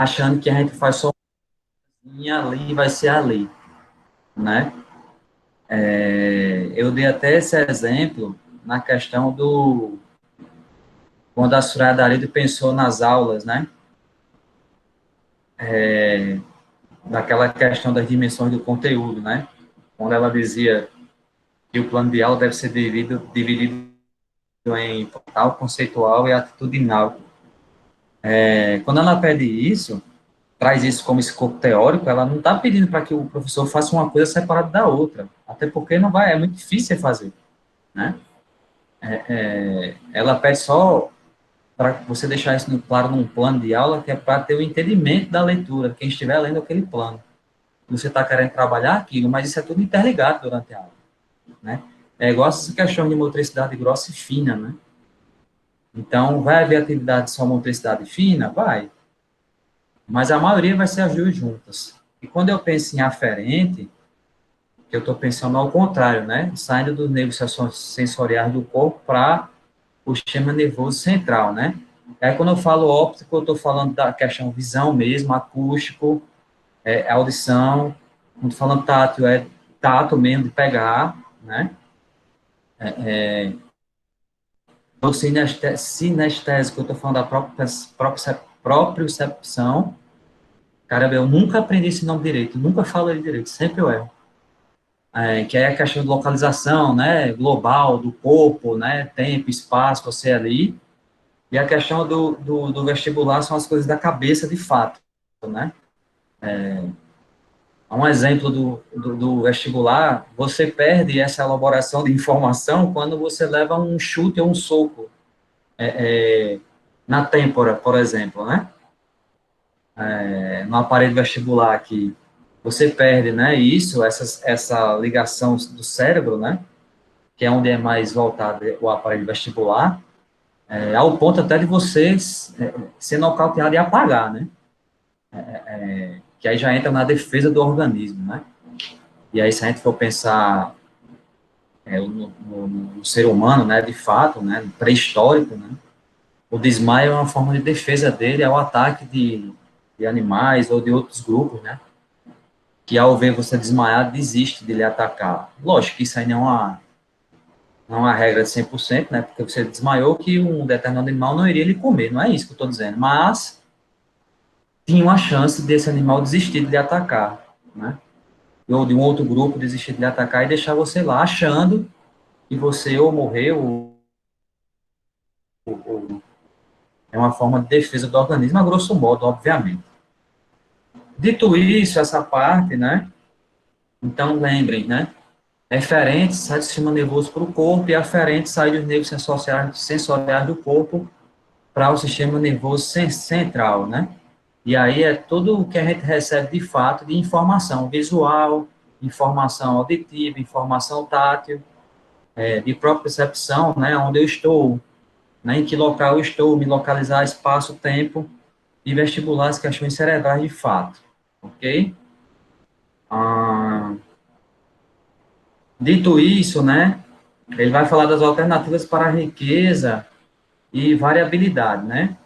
achando que a gente faz só e ali vai ser ali, né? Eu dei até esse exemplo na questão do quando a Suraya Darida pensou nas aulas, né? Daquela questão das dimensões do conteúdo, né? Quando ela dizia que o plano de aula deve ser dividido em total, conceitual e atitudinal. Quando ela pede isso, traz isso como escopo teórico, ela não está pedindo para que o professor faça uma coisa separada da outra, até porque não vai, é muito difícil fazer, né? Ela pede só para você deixar isso claro num plano de aula, que é para ter o entendimento da leitura, quem estiver lendo aquele plano. Você está querendo trabalhar aquilo, mas isso é tudo interligado durante a aula, né? É igual essa questão de motricidade grossa e fina, né? Então, vai haver atividade só motricidade fina? Vai, mas a maioria vai ser as duas juntas. E quando eu penso em aferente, que eu estou pensando ao contrário, né? Saindo dos nervos sensoriais do corpo para o sistema nervoso central, né? Aí, quando eu falo óptico, eu estou falando da questão visão mesmo, acústico, audição. Quando falando tátil, é tato mesmo, de pegar, né? O sinestésico, eu estou falando da propriocepção. Caramba, eu nunca aprendi esse nome direito, nunca falo ele direito, sempre eu erro. Que é a questão de localização, né, global, do corpo, né, tempo, espaço, você ali. E a questão do vestibular são as coisas da cabeça, de fato, né. Um exemplo do vestibular, você perde essa elaboração de informação quando você leva um chute ou um soco na têmpora, por exemplo, né, no aparelho vestibular aqui. Você perde, né, isso, essa ligação do cérebro, né, que é onde é mais voltado o aparelho vestibular, ao ponto até de você ser nocauteado e apagar, né? Que aí já entra na defesa do organismo, né? E aí, se a gente for pensar no ser humano, né, de fato, né, pré-histórico, né, o desmaio é uma forma de defesa dele ao ataque de animais ou de outros grupos, né? Que ao ver você desmaiado, desiste de lhe atacar. Lógico que isso aí não é uma regra de 100%, né? Porque você desmaiou que um determinado animal não iria lhe comer, não é isso que eu estou dizendo. Mas tinha uma chance desse animal desistir de lhe atacar, né? Ou de um outro grupo desistir de lhe atacar e deixar você lá, achando que você ou morreu ou é uma forma de defesa do organismo, a grosso modo, obviamente. Dito isso, essa parte, né? Então, lembrem, né? Eferentes sai do sistema nervoso para o corpo e aferentes sai dos nervos sensoriais do corpo para o sistema nervoso central, né? E aí é tudo o que a gente recebe de fato de informação visual, informação auditiva, informação tátil, de própria percepção, né? Onde eu estou, né? Em que local eu estou, me localizar espaço, tempo e vestibular as questões cerebrais de fato, ok? Ah, dito isso, né? Ele vai falar das alternativas para a riqueza e variabilidade, né?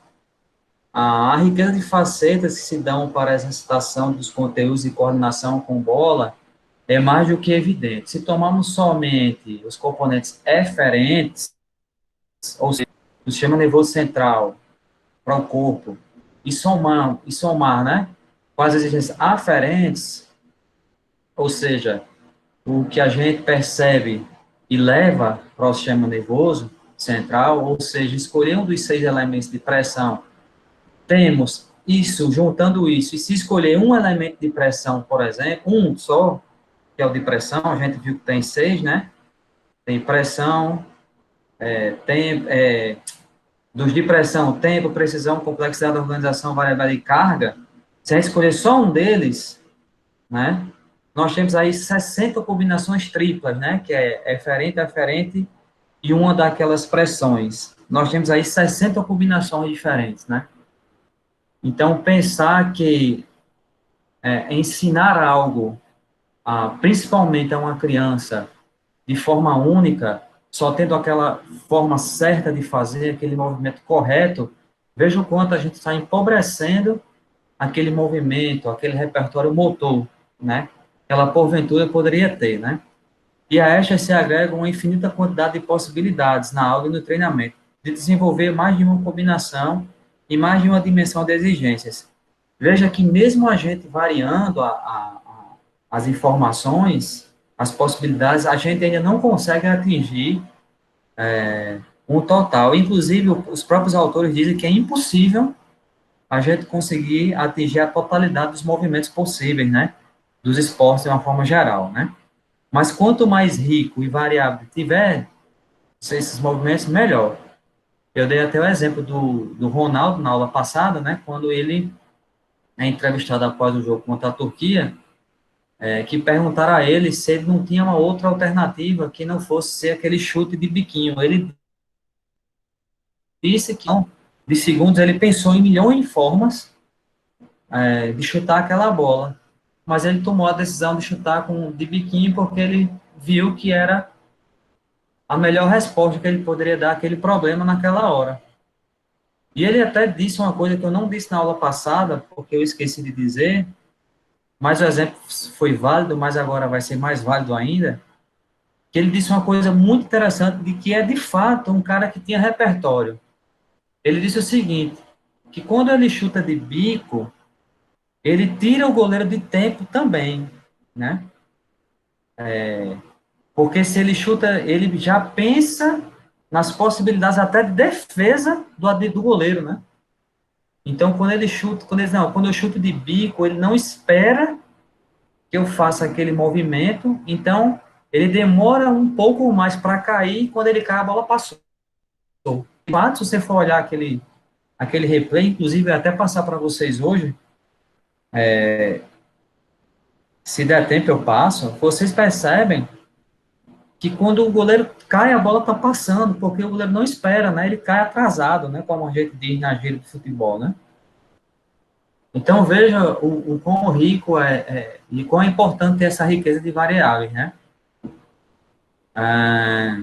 A riqueza de facetas que se dão para a exercitação dos conteúdos e coordenação com bola é mais do que evidente. Se tomarmos somente os componentes eferentes, ou seja, do sistema nervoso central para o corpo, e somar, né, com as exigências aferentes, ou seja, o que a gente percebe e leva para o sistema nervoso central, ou seja, escolher um dos 6 elementos de pressão, temos isso, juntando isso, e se escolher um elemento de pressão, por exemplo, um só, que é o de pressão, a gente viu que tem 6, né? Tem pressão, tem dos de pressão, tempo, precisão, complexidade, organização, variabilidade e carga. Se a gente escolher só um deles, né? Nós temos aí 60 combinações triplas, né? Que é eferente, aferente e uma daquelas pressões. Nós temos aí 60 combinações diferentes, né? Então, pensar que ensinar algo, principalmente a uma criança, de forma única, só tendo aquela forma certa de fazer, aquele movimento correto, veja o quanto a gente está empobrecendo aquele movimento, aquele repertório motor, né? Que ela, porventura, poderia ter, né? E a estas se agrega uma infinita quantidade de possibilidades na aula e no treinamento, de desenvolver mais de uma combinação e mais de uma dimensão de exigências. Veja que mesmo a gente variando as informações, as possibilidades, a gente ainda não consegue atingir um total. Inclusive, os próprios autores dizem que é impossível a gente conseguir atingir a totalidade dos movimentos possíveis, né? Dos esportes de uma forma geral, né? Mas quanto mais rico e variável tiver esses movimentos, melhor. Eu dei até o exemplo do Ronaldo na aula passada, né? Quando ele é entrevistado após o jogo contra a Turquia, que perguntaram a ele se ele não tinha uma outra alternativa que não fosse ser aquele chute de biquinho. Ele disse que não. De segundos ele pensou em milhões de formas de chutar aquela bola, mas ele tomou a decisão de chutar de biquinho porque ele viu que era a melhor resposta que ele poderia dar àquele problema naquela hora. E ele até disse uma coisa que eu não disse na aula passada, porque eu esqueci de dizer, mas o exemplo foi válido, mas agora vai ser mais válido ainda, que ele disse uma coisa muito interessante, de que é de fato um cara que tinha repertório. Ele disse o seguinte, que quando ele chuta de bico, ele tira o goleiro de tempo também, né? Porque se ele chuta, ele já pensa nas possibilidades até de defesa do goleiro, né? Então, quando ele chuta, quando eu chuto de bico, ele não espera que eu faça aquele movimento, então ele demora um pouco mais para cair, quando ele cai, a bola passou. De fato, se você for olhar aquele replay, inclusive até passar para vocês hoje, se der tempo eu passo, vocês percebem que quando o goleiro cai, a bola está passando, porque o goleiro não espera, né? Ele cai atrasado, né? Como a gente diz na gíria do futebol, né? Então, veja o quão rico e quão importante é essa riqueza de variáveis, né? Ah,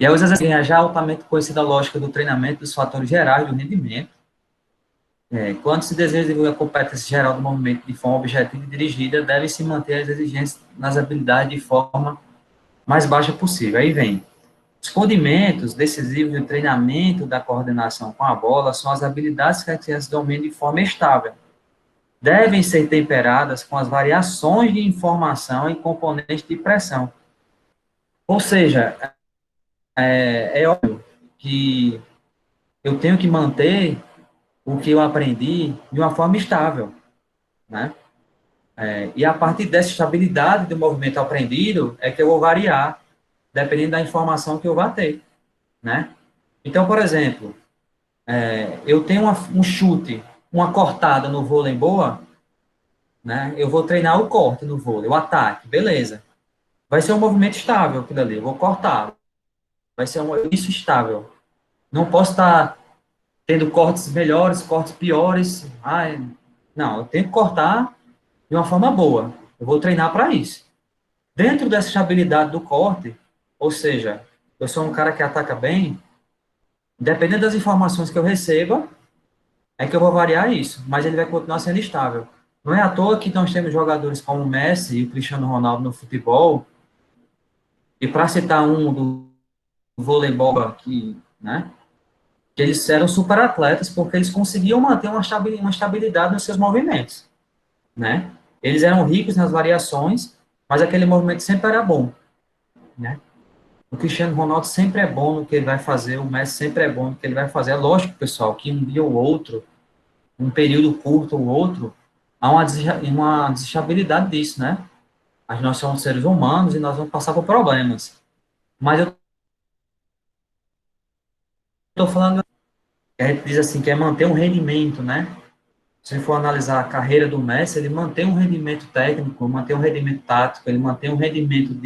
e aí, assim, a já altamente conhecida lógica do treinamento dos fatores gerais do rendimento, quando se deseja desenvolver a competência geral do movimento de forma objetiva e dirigida, devem-se manter as exigências nas habilidades de forma mais baixa possível. Aí vem, os condimentos decisivos do treinamento da coordenação com a bola são as habilidades que a criança domina de forma estável. Devem ser temperadas com as variações de informação e componentes de pressão. Ou seja, é óbvio que eu tenho que manter o que eu aprendi de uma forma estável, né? E a partir dessa estabilidade do movimento aprendido é que eu vou variar, dependendo da informação que eu vá ter, né? Então, por exemplo, eu tenho um chute, uma cortada no vôlei boa, né? Eu vou treinar o corte no vôlei, o ataque, beleza. Vai ser um movimento estável aquilo ali, eu vou cortar. Vai ser isso estável. Não posso estar tendo cortes melhores, cortes piores. Não, eu tenho que cortar de uma forma boa. Eu vou treinar para isso. Dentro dessa estabilidade do corte, ou seja, eu sou um cara que ataca bem, dependendo das informações que eu receba, é que eu vou variar isso, mas ele vai continuar sendo estável. Não é à toa que nós temos jogadores como o Messi e o Cristiano Ronaldo no futebol, e para citar um do voleibol aqui, né, que eles eram super atletas porque eles conseguiam manter uma estabilidade nos seus movimentos, né? Eles eram ricos nas variações, mas aquele movimento sempre era bom, né? O Cristiano Ronaldo sempre é bom no que ele vai fazer, o Messi sempre é bom no que ele vai fazer. É lógico, pessoal, que um dia ou outro, um período curto ou outro, há uma desestabilidade disso, né? Nós somos seres humanos e nós vamos passar por problemas. Mas eu estou falando, a gente diz assim, que é manter um rendimento, né? Se for analisar a carreira do Messi, ele mantém um rendimento técnico, mantém um rendimento tático, ele mantém um rendimento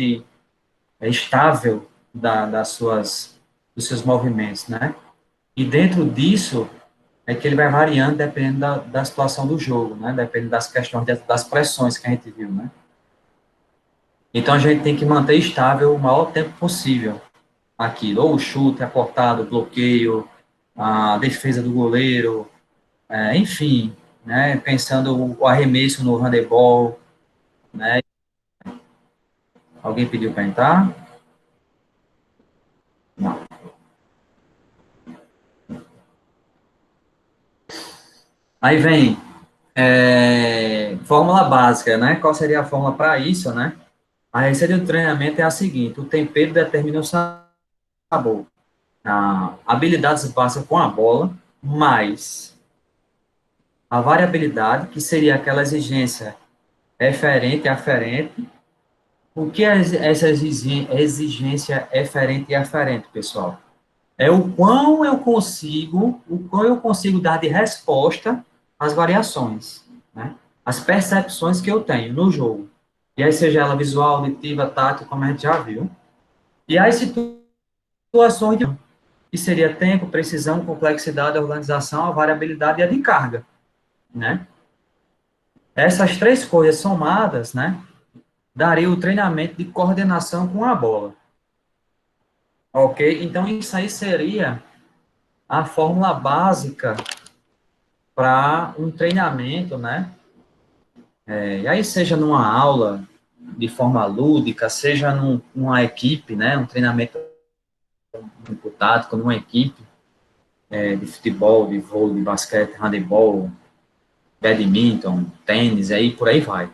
estável dos seus movimentos, né? E dentro disso é que ele vai variando dependendo da situação do jogo, né? Dependendo das questões, das pressões que a gente viu, né? Então a gente tem que manter estável o maior tempo possível aquilo, ou o chute, a cortada, o bloqueio, a defesa do goleiro, enfim, né, pensando o arremesso no handebol, né? Alguém pediu para entrar? Não. Aí vem fórmula básica, né? Qual seria a fórmula para isso, né? A receita do treinamento é a seguinte: o tempero determina o sabor. Habilidades básicas com a bola, mais a variabilidade, que seria aquela exigência eferente e aferente. O que é essa exigência eferente e aferente, pessoal? É o quão eu consigo dar de resposta às variações, né? As percepções que eu tenho no jogo. E aí, seja ela visual, auditiva, tátil, como a gente já viu. E as situações que seria tempo, precisão, complexidade, organização, a variabilidade e a de carga, né? Essas três coisas somadas, né, daria o treinamento de coordenação com a bola. Ok? Então, isso aí seria a fórmula básica para um treinamento, né? E aí, seja numa aula de forma lúdica, seja numa equipe, né? Um treinamento tático numa equipe de futebol, de vôlei, de basquete, handebol, badminton, tênis, aí por aí vai,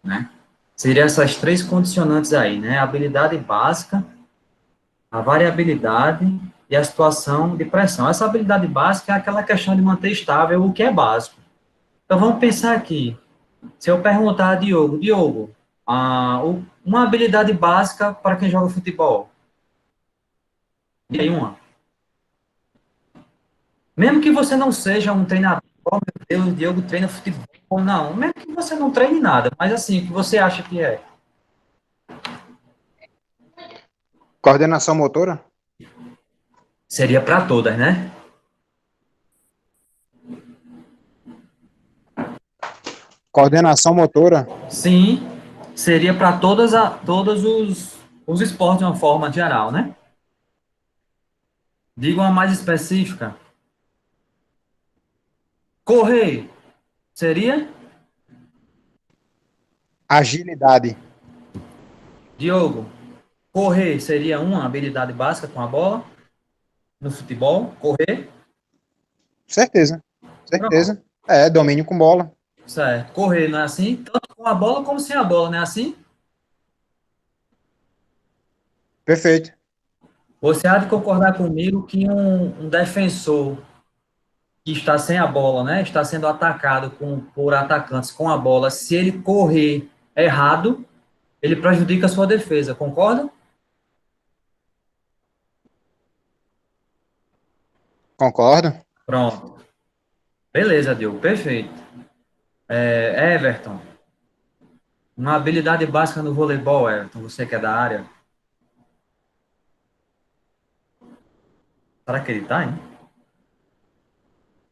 né? Seriam essas três condicionantes aí, né? A habilidade básica, a variabilidade e a situação de pressão. Essa habilidade básica é aquela questão de manter estável o que é básico. Então, vamos pensar aqui. Se eu perguntar a Diogo, uma habilidade básica para quem joga futebol. E aí, uma. Mesmo que você não seja um treinador, oh, meu Deus, o Diogo treina futebol. Não, mesmo que você não treine nada, mas assim, o que você acha que é? Coordenação motora? Seria para todas, né? Coordenação motora? Sim, seria para todos os esportes de uma forma geral, né? Diga uma mais específica. Correr, seria? Agilidade. Diogo, correr seria uma habilidade básica com a bola no futebol? Correr? Certeza. Pronto, Certeza. Domínio com bola. certo. Correr não é assim? Tanto com a bola como sem a bola, não é assim? Perfeito. Você há de concordar comigo que um defensor que está sem a bola, né? Está sendo atacado por atacantes com a bola, se ele correr errado, ele prejudica a sua defesa, concorda? Concordo. Pronto. Beleza, Diogo, perfeito. Everton, uma habilidade básica no voleibol, Everton, você que é da área. Será que ele tá, hein?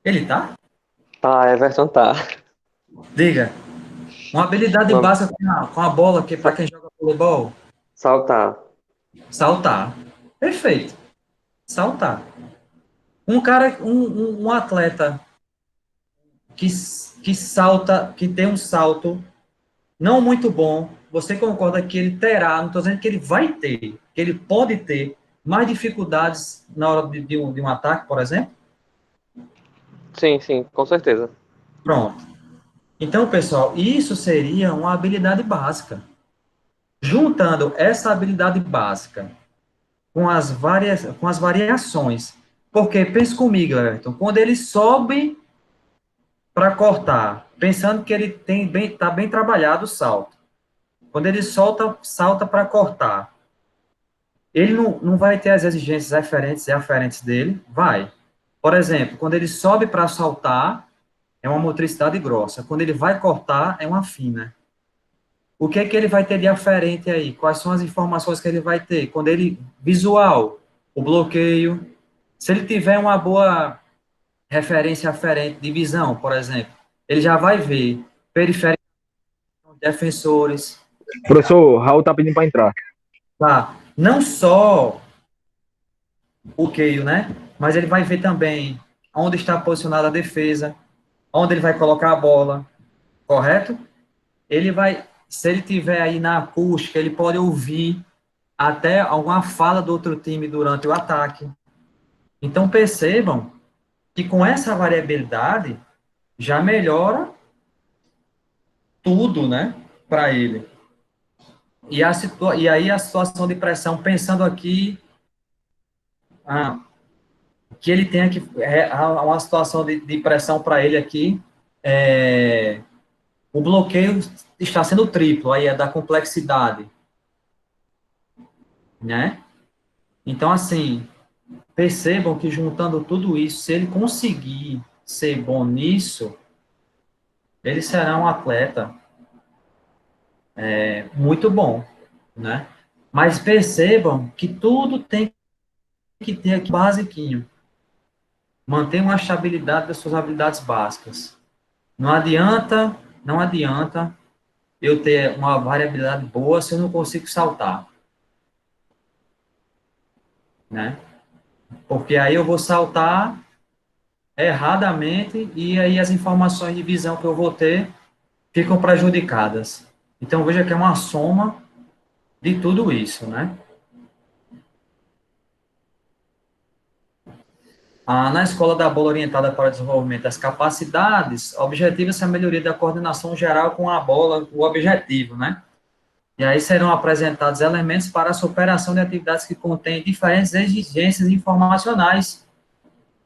Ele tá? Ah, Everton tá. Diga. Uma habilidade Uma- básica com a bola que para sa- quem joga voleibol, Saltar. saltar. Perfeito. Saltar. Um cara, um atleta que, que salta, que tem um salto não muito bom, você concorda que ele terá, não estou dizendo que ele vai ter, que ele pode ter mais dificuldades na hora de um ataque, por exemplo? Sim, sim, com certeza. Pronto. Então, pessoal, isso seria uma habilidade básica. Juntando essa habilidade básica com as variações. Porque, pense comigo, Everton, quando ele sobe para cortar, pensando que ele está bem trabalhado o salto. Quando ele salta para cortar, ele não vai ter as exigências referentes e aferentes dele? Vai. Por exemplo, quando ele sobe para saltar, é uma motricidade grossa. Quando ele vai cortar, é uma fina. O que é que ele vai ter de aferente aí? Quais são as informações que ele vai ter? Quando ele, visual, o bloqueio. Se ele tiver uma boa referência aferente de visão, por exemplo, ele já vai ver periféricos, defensores, Professor, Raul tá pedindo para entrar. tá? Não só o bloqueio, né? Mas ele vai ver também onde está posicionada a defesa. onde ele vai colocar a bola, correto? Ele vai, se ele tiver aí na acústica, ele pode ouvir até alguma fala do outro time durante o ataque. Então percebam que com essa variabilidade já melhora tudo, né, para ele. E aí a situação de pressão, pensando aqui, ah, que ele tenha que uma situação de pressão para ele aqui, o bloqueio está sendo triplo, aí é da complexidade, né? Então, assim, percebam que juntando tudo isso, se ele conseguir ser bom nisso, ele será um atleta muito bom, né? Mas percebam que tudo tem que ter aqui basiquinho. Mantenha uma estabilidade das suas habilidades básicas. Não adianta eu ter uma variabilidade boa se eu não consigo saltar, né? Porque aí eu vou saltar erradamente e aí as informações de visão que eu vou ter ficam prejudicadas. Então veja que é uma soma de tudo isso, né? Na escola da bola orientada para o desenvolvimento das capacidades, objetiva-se a melhoria da coordenação geral com a bola, o objetivo, né? E aí serão apresentados elementos para a superação de atividades que contêm diferentes exigências informacionais,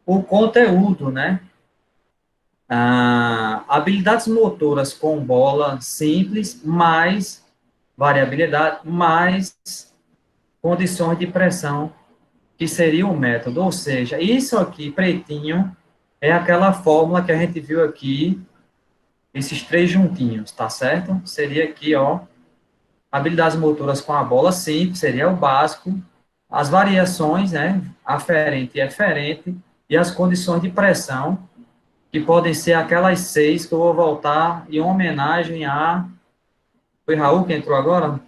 o conteúdo, né? Habilidades motoras com bola simples, mais variabilidade, mais condições de pressão, que seria o método. Ou seja, isso aqui, pretinho, é aquela fórmula que a gente viu aqui, esses três juntinhos, tá certo? Seria aqui, ó, habilidades motoras com a bola simples, seria o básico, as variações, né, aferente e eferente, e as condições de pressão, que podem ser aquelas seis que eu vou voltar em homenagem a... Foi Raul que entrou agora?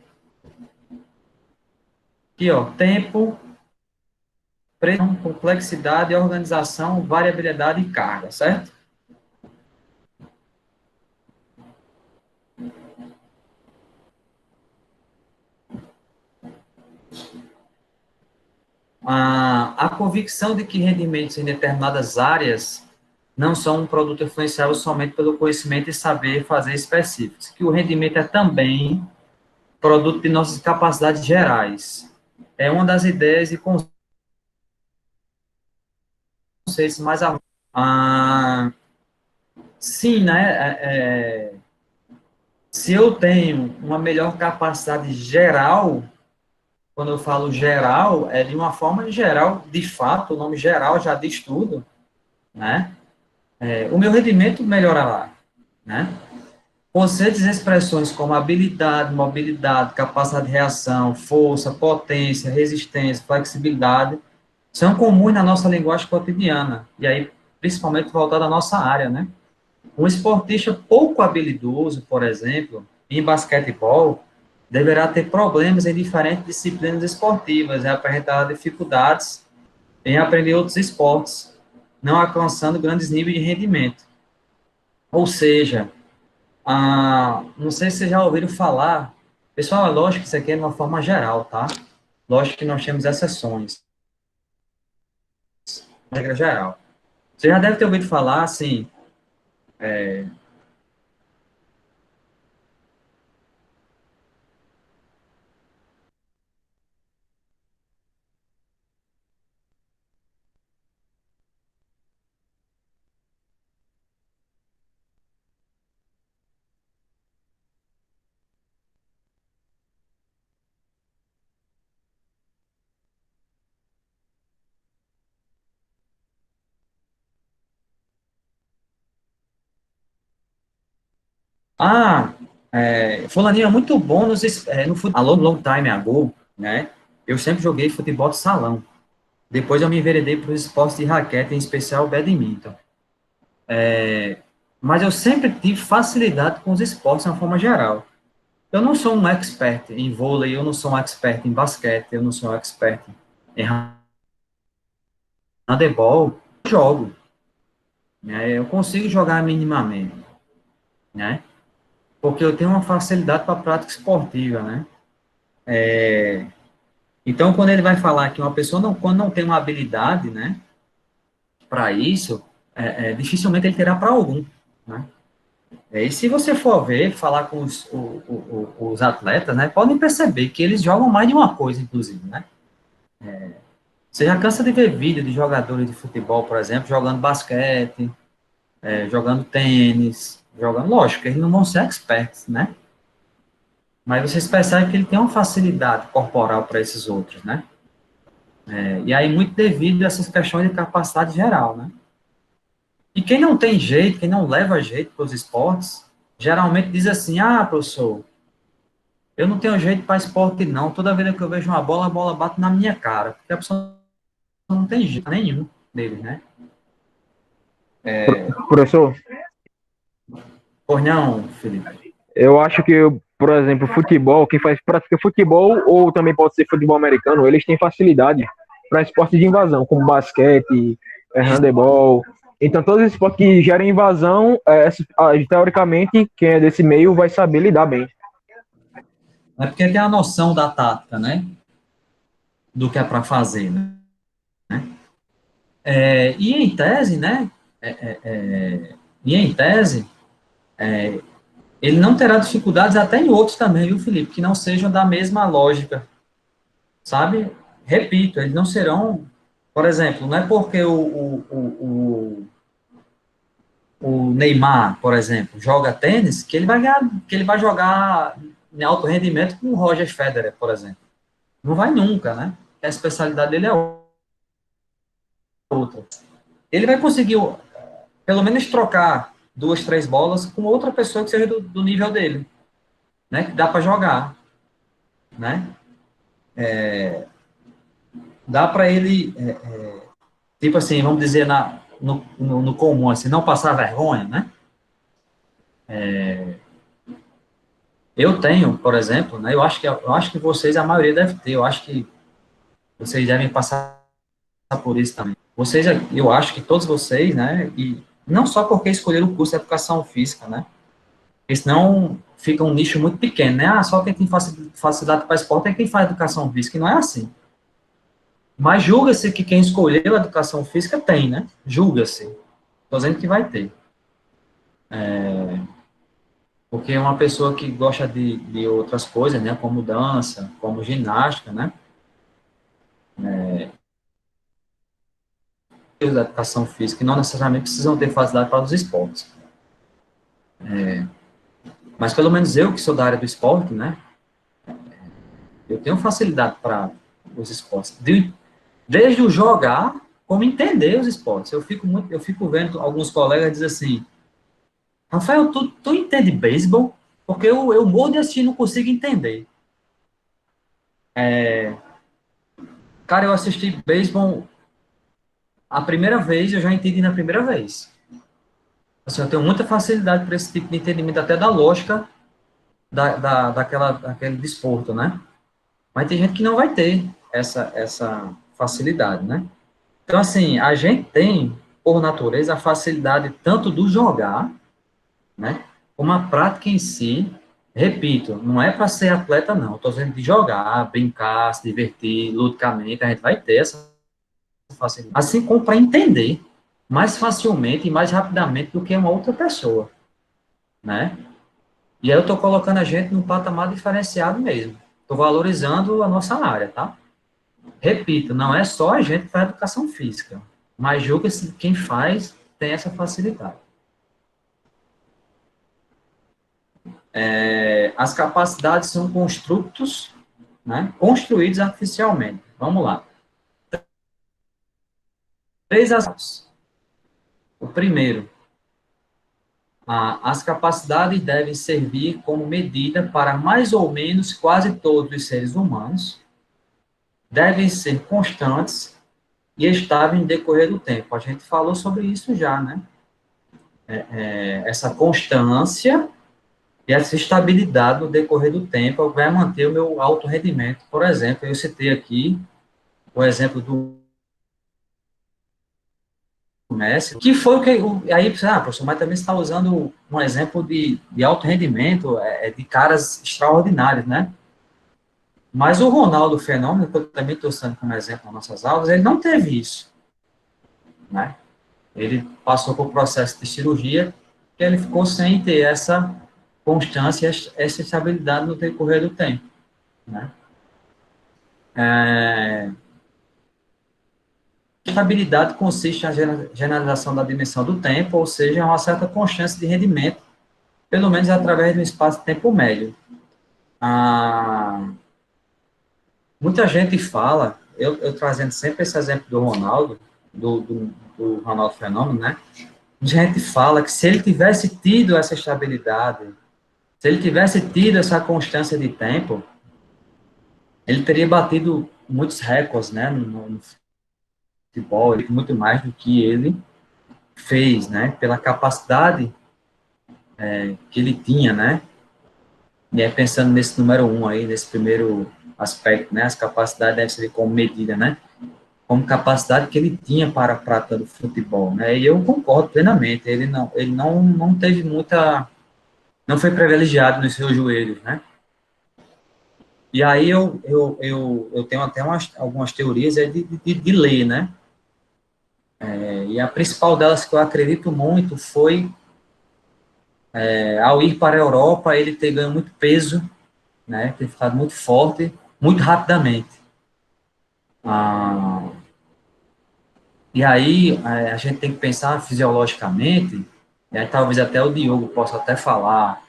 Aqui, ó, tempo, pressão, complexidade, organização, variabilidade e carga, certo? A convicção de que rendimentos em determinadas áreas não são um produto influenciável somente pelo conhecimento e saber fazer específicos, que o rendimento é também produto de nossas capacidades gerais. É uma das ideias e conceitos mais... sim, né? Se eu tenho uma melhor capacidade geral, quando eu falo geral, é de uma forma geral, de fato, o nome geral já diz tudo, né? O meu rendimento melhorará, né? Conceitos e expressões como habilidade, mobilidade, capacidade de reação, força, potência, resistência, flexibilidade, são comuns na nossa linguagem cotidiana, e aí, principalmente voltada à nossa área, né? Um esportista pouco habilidoso, por exemplo, em basquetebol, deverá ter problemas em diferentes disciplinas esportivas e apresentar dificuldades em aprender outros esportes, não alcançando grandes níveis de rendimento. Ou seja, não sei se vocês já ouviram falar, pessoal, é lógico que isso aqui é de uma forma geral, tá? Lógico que nós temos exceções, regra geral. Você já deve ter ouvido falar, assim, ah, fulaninho é muito bom no futebol, a long time ago, né? Eu sempre joguei futebol de salão. Depois eu me enveredei para os esportes de raquete, em especial o badminton. Mas eu sempre tive facilidade com os esportes de uma forma geral. Eu não sou um expert em vôlei, eu não sou um expert em basquete, eu não sou um expert em handebol, jogo. né? Eu consigo jogar minimamente, né? Porque eu tenho uma facilidade para a prática esportiva, né? Então, quando ele vai falar que uma pessoa quando não tem uma habilidade, né, para isso, dificilmente ele terá para algum, né? E se você for ver, falar com os atletas, né, podem perceber que eles jogam mais de uma coisa, inclusive, né? Você já cansa de ver vídeo de jogadores de futebol, por exemplo, jogando basquete, jogando tênis, jogando, lógico, eles não vão ser experts, né? Mas vocês percebem que ele tem uma facilidade corporal para esses outros, né? E aí muito devido a essas questões de capacidade geral, né? E quem não tem jeito, quem não leva jeito para os esportes, geralmente diz assim, professor, eu não tenho jeito para esporte não, toda vez que eu vejo uma bola, a bola bate na minha cara, porque a pessoa não tem jeito nenhum dele, né? Professor, Pois não, Felipe? eu acho que, por exemplo, futebol, quem faz prática futebol, ou também pode ser futebol americano, eles têm facilidade para esportes de invasão, como basquete, handebol. Então, todos os esportes que gerem invasão, teoricamente, quem é desse meio vai saber lidar bem. É porque tem a noção da tática, né? Do que é para fazer, né? E em tese, né? E em tese, ele não terá dificuldades até em outros também, viu, Felipe? Que não sejam da mesma lógica, sabe? Repito, eles não serão, por exemplo, não é porque o Neymar, por exemplo, joga tênis que ele vai ganhar, que ele vai jogar em alto rendimento com o Roger Federer, por exemplo. Não vai nunca, né? A especialidade dele é outra. Ele vai conseguir, pelo menos, trocar duas, três bolas com outra pessoa que seja do nível dele, né? Que dá para jogar, né? Dá para ele, tipo assim, vamos dizer no comum, assim, não passar vergonha, né? Eu tenho, por exemplo, né? Eu acho que vocês, a maioria deve ter. Eu acho que vocês devem passar por isso também. Vocês, eu acho que todos vocês, né? E não só porque escolheram o curso de educação física, né? Porque senão fica um nicho muito pequeno, né? Só quem tem facilidade para esporte é quem faz educação física, e não é assim. Mas julga-se que quem escolheu a educação física tem, né? Julga-se. Estou dizendo que vai ter. Porque é uma pessoa que gosta de outras coisas, né? Como dança, como ginástica, né? Da educação física, e não necessariamente precisam ter facilidade para os esportes. Mas pelo menos eu, que sou da área do esporte, né? Eu tenho facilidade para os esportes. Desde o jogar, como entender os esportes. Eu fico vendo alguns colegas dizer assim, Rafael, tu entende beisebol? Porque eu morro de assistir e não consigo entender. Cara, eu assisti beisebol a primeira vez, eu já entendi na primeira vez. Assim, eu tenho muita facilidade para esse tipo de entendimento, até da lógica daquele desporto, né? Mas tem gente que não vai ter essa facilidade, né? Então, assim, a gente tem, por natureza, a facilidade tanto do jogar, né? Como a prática em si. Repito, não é para ser atleta, não. Estou dizendo de jogar, brincar, se divertir, ludicamente, a gente vai ter essa facilidade. Assim como para entender mais facilmente e mais rapidamente do que uma outra pessoa, né? E aí eu estou colocando a gente num patamar diferenciado mesmo. Estou valorizando a nossa área, tá? Repito, não é só a gente que faz educação física, mas julga-se que quem faz tem essa facilidade. As capacidades são construtos, né, construídos artificialmente. Vamos lá. Três aspectos. O primeiro, as capacidades devem servir como medida para mais ou menos quase todos os seres humanos, devem ser constantes e estáveis em decorrer do tempo. A gente falou sobre isso já, né? Essa constância e essa estabilidade no decorrer do tempo vai manter o meu alto rendimento. Por exemplo, eu citei aqui o exemplo do Messi, que foi o que... Aí, professor, mas também você está usando um exemplo de alto rendimento, de caras extraordinários, né? Mas o Ronaldo Fenômeno, que eu também estou usando como exemplo nas nossas aulas, ele não teve isso, né? Ele passou por processo de cirurgia e ele ficou sem ter essa constância, essa estabilidade no decorrer do tempo, né? Estabilidade consiste na generalização da dimensão do tempo, ou seja, uma certa constância de rendimento, pelo menos através de um espaço de tempo médio. Muita gente fala, eu trazendo sempre esse exemplo do Ronaldo, do Ronaldo Fenômeno, né? Muita gente fala que se ele tivesse tido essa estabilidade, se ele tivesse tido essa constância de tempo, ele teria batido muitos recordes, né, no futebol, muito mais do que ele fez, né, pela capacidade que ele tinha, né, e aí pensando nesse número 1 aí, nesse primeiro aspecto, né, as capacidades devem ser como medida, né, como capacidade que ele tinha para a prática do futebol, né, e eu concordo plenamente, ele não teve muita, não foi privilegiado nos seus joelhos, né. E aí eu tenho até algumas teorias de lei, né? E a principal delas que eu acredito muito foi, ao ir para a Europa, ele ter ganho muito peso, né? Ter ficado muito forte, muito rapidamente. E aí a gente tem que pensar fisiologicamente, e aí talvez até o Diogo possa até falar,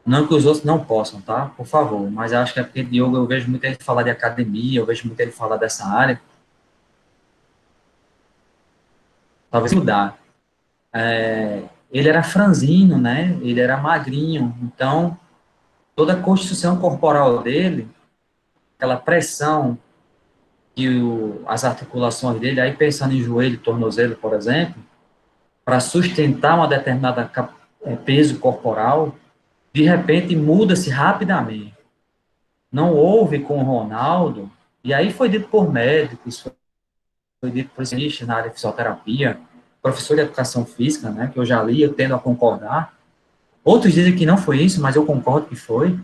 não que os outros não possam, tá? Por favor, mas acho que é porque Diogo, eu vejo muito ele falar de academia, eu vejo muito ele falar dessa área, talvez mudar. Ele era franzino, né? Ele era magrinho, então toda a constituição corporal dele, aquela pressão que as articulações dele, aí pensando em joelho, tornozelo, por exemplo, para sustentar uma determinada peso corporal, de repente muda-se rapidamente. Não houve com o Ronaldo, e aí foi dito por médicos, foi dito por cientistas na área de fisioterapia, professor de educação física, né, que eu já li, eu tendo a concordar. Outros dizem que não foi isso, mas eu concordo que foi.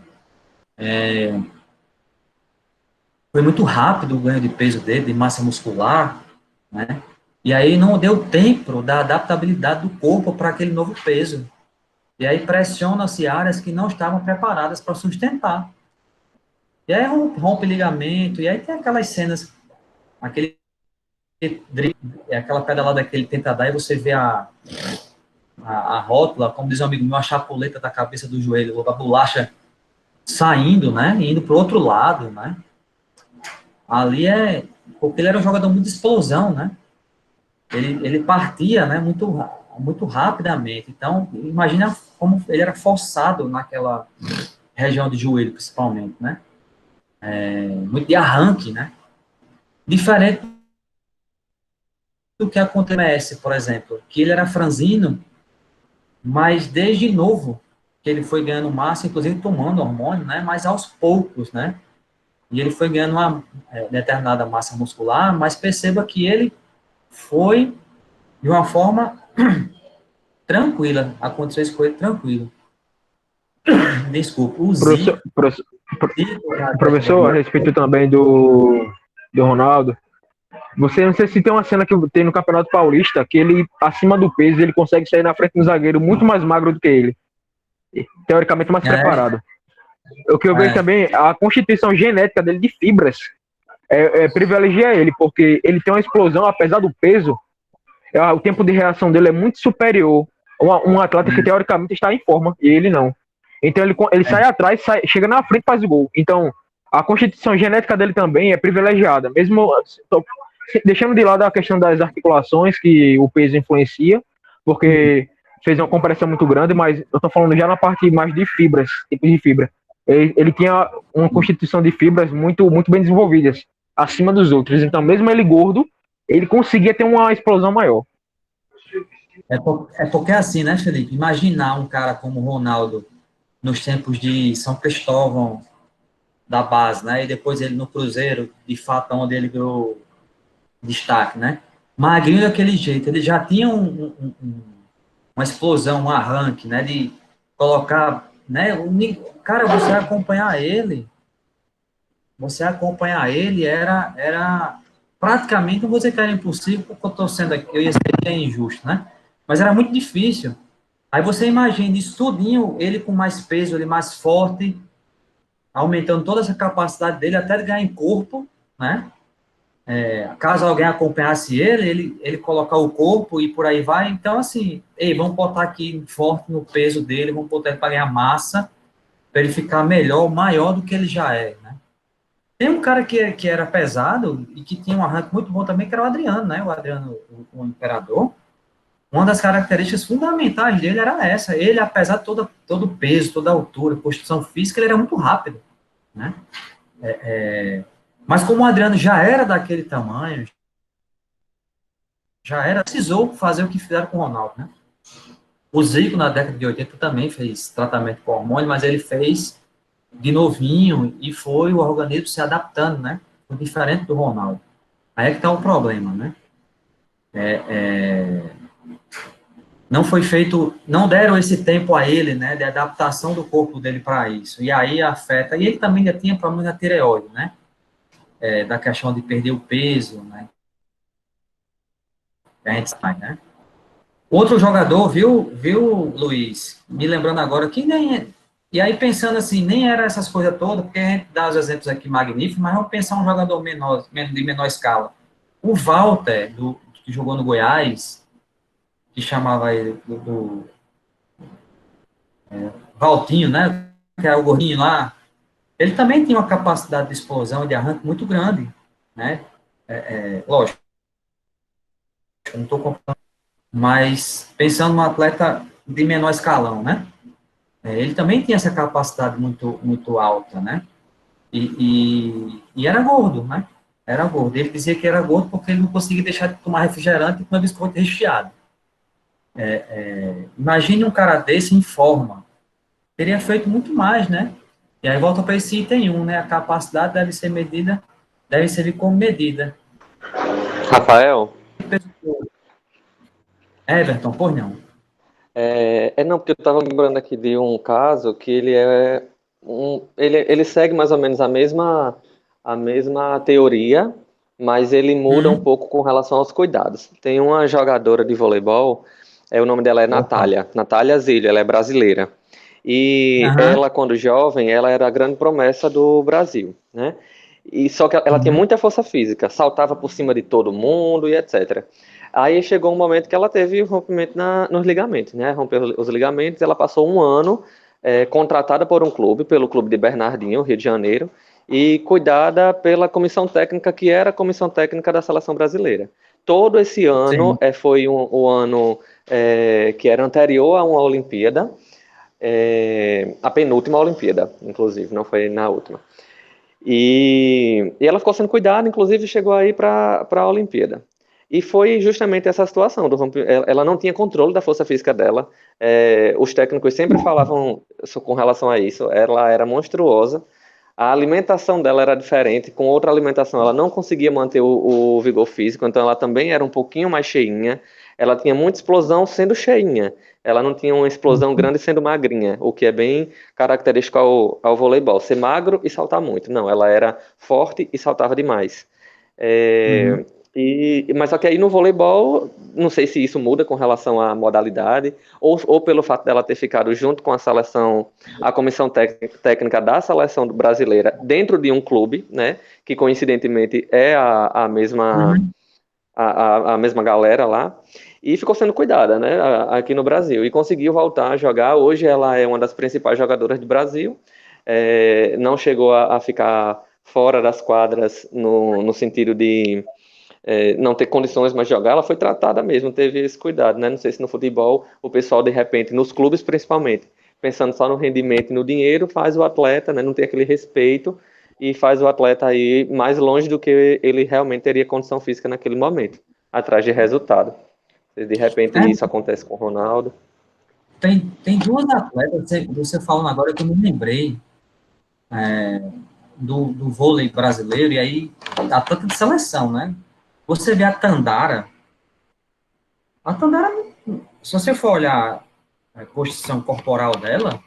Foi muito rápido o ganho de peso dele, de massa muscular, né? E aí não deu tempo da adaptabilidade do corpo para aquele novo peso. E aí pressiona-se áreas que não estavam preparadas para sustentar. E aí rompe ligamento, e aí tem aquelas cenas, aquele aquela pedalada que ele tenta dar e você vê a rótula, como diz um amigo meu, a chapuleta da cabeça do joelho, a bolacha saindo, né? Indo para o outro lado, né? Ali porque ele era um jogador muito de explosão, né? Ele partia, né, muito rapidamente. Então, imagina como ele era forçado naquela região de joelho, principalmente, né? Muito de arranque, né? Diferente do que acontece, por exemplo, que ele era franzino, mas desde novo que ele foi ganhando massa, inclusive tomando hormônio, né? Mas aos poucos, né? E ele foi ganhando uma determinada massa muscular, mas perceba que ele foi de uma forma tranquila, aconteceu isso com ele tranquilo. Desculpa, o Professor, Zico. professor, Zico professor, a respeito também do Ronaldo, você não sei se tem uma cena que tem no Campeonato Paulista que ele, acima do peso, ele consegue sair na frente de um zagueiro muito mais magro do que ele, teoricamente mais preparado. O que eu vejo também, a constituição genética dele de fibras privilegia ele, porque ele tem uma explosão, apesar do peso, o tempo de reação dele é muito superior a um atleta que teoricamente está em forma, e ele não. Então ele sai atrás, chega na frente e faz o gol. Então a constituição genética dele também é privilegiada, mesmo deixando de lado a questão das articulações que o peso influencia, porque fez uma comparação muito grande, mas eu estou falando já na parte mais de fibras, tipos de fibra. Ele tinha uma constituição de fibras muito, muito bem desenvolvidas, acima dos outros. Então, mesmo ele gordo, ele conseguia ter uma explosão maior. Porque é assim, né, Felipe? Imaginar um cara como o Ronaldo nos tempos de São Cristóvão, da base, né? E depois ele no Cruzeiro, de fato, onde ele ganhou destaque, né? magrinho daquele jeito. Ele já tinha uma explosão, um arranque, né? De colocar, né? Cara, você acompanhar ele era praticamente, não vou dizer que era impossível, porque eu estou sendo aqui, eu ia dizer que é injusto, né? Mas era muito difícil. Aí você imagina isso tudinho, ele com mais peso, ele mais forte, aumentando toda essa capacidade dele, até de ganhar em corpo, né? Caso alguém acompanhasse ele colocar o corpo e por aí vai. Então, assim, ei, vamos botar aqui forte no peso dele, vamos botar ele para ganhar massa, para ele ficar melhor, maior do que ele já é, né? Tem um cara que era pesado e que tinha um arranque muito bom também, que era o Adriano, né? O Adriano, o Imperador. Uma das características fundamentais dele era essa. Ele, apesar de todo o peso, toda a altura, construção física, ele era muito rápido, né? Mas como o Adriano já era daquele tamanho, já era, precisou fazer o que fizeram com o Ronaldo, né? O Zico, na década de 80, também fez tratamento com hormônio, mas ele fez de novinho e foi o organismo se adaptando, né? Foi diferente do Ronaldo. Aí é que está o problema, né? Não foi feito, não deram esse tempo a ele, né? De adaptação do corpo dele para isso. E aí afeta. E ele também já tinha problema na tireoide, né? Da questão de perder o peso, né? A gente sabe, né? Outro jogador, viu, Luiz? Me lembrando agora que nem. E aí, pensando assim, nem era essas coisas todas, porque a gente dá os exemplos aqui magníficos, mas vamos pensar um jogador menor, de menor escala. O Walter, que jogou no Goiás, que chamava ele Valtinho, né? Que era o gordinho lá. Ele também tinha uma capacidade de explosão e de arranque muito grande, né? Lógico, eu não estou comparando, mas pensando num atleta de menor escalão, né? Ele também tinha essa capacidade muito, muito alta, né? E era gordo, né? Era gordo. Ele dizia que era gordo porque ele não conseguia deixar de tomar refrigerante e comer biscoito recheado. Imagine um cara desse em forma. Teria feito muito mais, né? E aí volta para esse item 1, né? A capacidade deve ser medida, deve servir como medida. Rafael, Everton, por não. não, porque eu estava lembrando aqui de um caso que ele segue mais ou menos a mesma teoria, mas ele muda um pouco com relação aos cuidados. Tem uma jogadora de voleibol, o nome dela é Opa. Natália Zilli, ela é brasileira. E Aham. ela, quando jovem, ela era a grande promessa do Brasil, né? E só que ela tinha Uhum. muita força física, saltava por cima de todo mundo e etc. Aí chegou um momento que ela teve um rompimento nos ligamentos, né? Rompeu os ligamentos, ela passou um ano contratada por um clube, pelo clube de Bernardinho, Rio de Janeiro, e cuidada pela comissão técnica, que era a comissão técnica da seleção brasileira. Todo esse ano Sim. foi o ano que era anterior a uma Olimpíada, a penúltima Olimpíada, inclusive, não foi na última. E ela ficou sendo cuidada, inclusive chegou aí para a Olimpíada. E foi justamente essa situação. Ela não tinha controle da força física dela. Os técnicos sempre falavam com relação a isso. Ela era monstruosa. A alimentação dela era diferente. Com outra alimentação, ela não conseguia manter o vigor físico. Então, ela também era um pouquinho mais cheinha. Ela tinha muita explosão sendo cheinha. Ela não tinha uma explosão grande sendo magrinha, o que é bem característico ao voleibol. Ser magro e saltar muito. Não, ela era forte e saltava demais. Uhum. Mas só que aí no voleibol, não sei se isso muda com relação à modalidade, ou pelo fato dela ter ficado junto com a seleção, a comissão técnica da seleção brasileira dentro de um clube, né, que coincidentemente é a mesma, Uhum. a mesma galera lá, e ficou sendo cuidada, né, aqui no Brasil, e conseguiu voltar a jogar. Hoje ela é uma das principais jogadoras do Brasil, não chegou a ficar fora das quadras no sentido de não ter condições mais de jogar. Ela foi tratada mesmo, teve esse cuidado, né? Não sei se no futebol o pessoal, de repente, nos clubes principalmente, pensando só no rendimento e no dinheiro, faz o atleta, né, não tem aquele respeito e faz o atleta aí mais longe do que ele realmente teria condição física naquele momento, atrás de resultado. De repente isso É, acontece com o Ronaldo. tem duas atletas, você falando agora que eu me lembrei do vôlei brasileiro, e aí, atleta de seleção, né? Você vê a Tandara, A Tandara, se você for olhar a constituição corporal dela,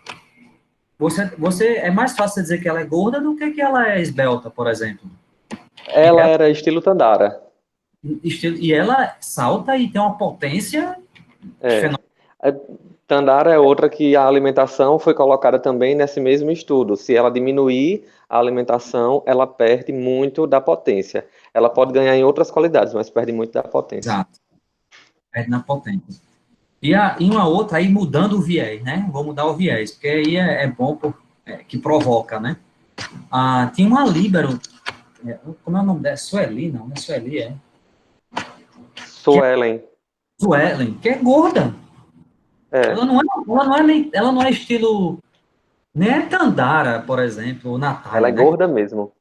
você é mais fácil você dizer que ela é gorda do que ela é esbelta, por exemplo. Ela era estilo Tandara. E ela salta e tem uma potência fenomenal. Tandara é outra que a alimentação foi colocada também nesse mesmo estudo. Se ela diminuir a alimentação, ela perde muito da potência. Ela pode ganhar em outras qualidades, mas perde muito da potência. Exato. Perde na potência. E uma outra, aí mudando o viés, né? Vou mudar o viés, porque aí é bom que provoca, né? Tinha uma líbero, como é o nome dela? Sueli, não é Sueli, é? Suelen. Suelen, que é gorda. Ela não é estilo, nem é Tandara, por exemplo, ou Natália. Ela é gorda mesmo.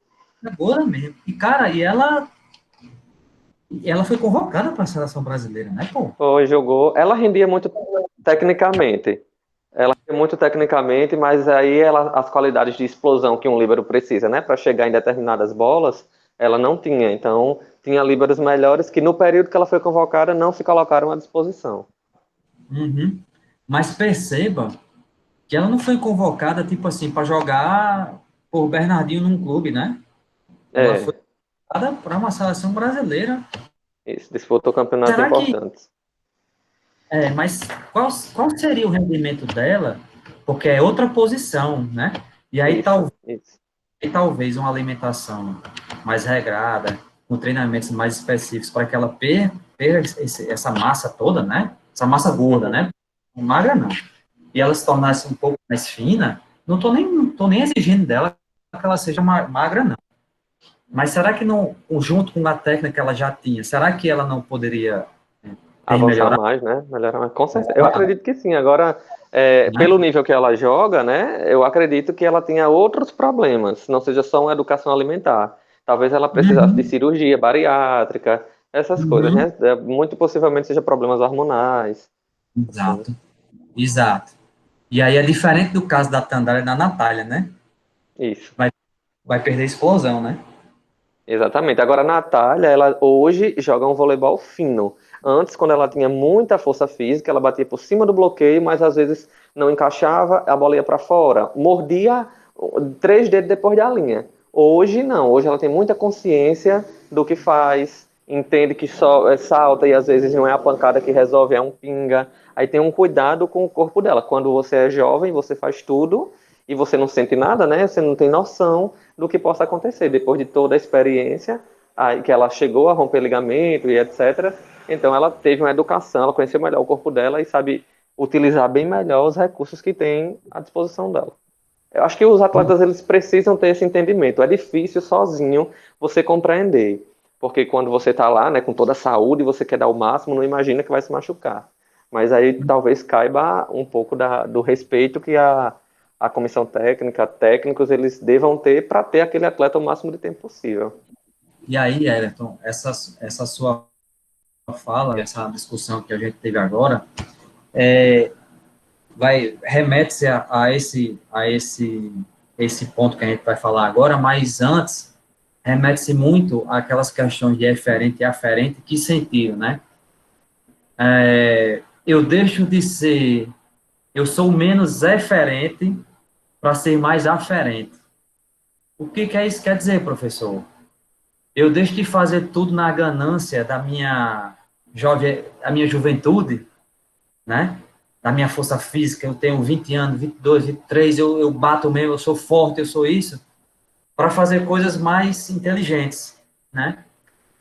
É gorda mesmo. E, cara, ela foi convocada para a seleção brasileira, né, pô? Foi, jogou. Ela rendia muito tecnicamente. Mas aí as qualidades de explosão que um líbero precisa, né, para chegar em determinadas bolas, ela não tinha. Então, tinha líberos melhores que no período que ela foi convocada não se colocaram à disposição. Uhum. Mas perceba que ela não foi convocada, tipo assim, para jogar por Bernardinho num clube, né? Ela foi convocada para uma seleção brasileira. Isso, disputou campeonatos importantes. Mas qual seria o rendimento dela? Porque é outra posição, né? E aí talvez uma alimentação mais regrada, com treinamentos mais específicos para que ela perca essa massa toda, né? Essa massa gorda, né? Não magra não. E ela se tornasse um pouco mais fina, não tô nem exigindo dela que ela seja magra, não. Mas será que junto com a técnica que ela já tinha, será que ela não poderia avançar mais, né? Melhorar mais. Com certeza. Eu acredito que sim. Agora, pelo nível que ela joga, né? Eu acredito que ela tenha outros problemas, não seja só uma educação alimentar. Talvez ela precisasse de cirurgia bariátrica, essas coisas, né? Muito possivelmente seja problemas hormonais. Exato. E aí é diferente do caso da Tandara e da Natália, né? Isso. Vai perder explosão, né? Exatamente. Agora, a Natália, ela hoje joga um voleibol fino. Antes, quando ela tinha muita força física, ela batia por cima do bloqueio, mas às vezes não encaixava, a bola ia para fora. Mordia 3 dedos depois da linha. Hoje, não. Hoje ela tem muita consciência do que faz, entende que só salta e às vezes não é a pancada que resolve, é um pinga. Aí tem um cuidado com o corpo dela. Quando você é jovem, você faz tudo e você não sente nada, né? Você não tem noção do que possa acontecer. Depois de toda a experiência, aí que ela chegou a romper ligamento e etc., então ela teve uma educação, ela conheceu melhor o corpo dela e sabe utilizar bem melhor os recursos que tem à disposição dela. Eu acho que os atletas eles precisam ter esse entendimento. É difícil sozinho você compreender, porque quando você está lá, né, com toda a saúde, você quer dar o máximo, não imagina que vai se machucar. Mas aí talvez caiba um pouco do respeito que a comissão técnica, técnicos, eles devam ter para ter aquele atleta o máximo de tempo possível. E aí, Everton, essa sua fala, essa discussão que a gente teve agora, remete-se a esse ponto que a gente vai falar agora, mas antes, remete-se muito àquelas questões de eferente e aferente, que sentido, né? Eu deixo de ser, eu sou menos eferente para ser mais aferente. O que isso quer dizer, professor? Eu deixo de fazer tudo na ganância da minha juventude, né? Da minha força física, eu tenho 20 anos, 22, 23, eu bato mesmo, eu sou forte, eu sou isso, para fazer coisas mais inteligentes, né?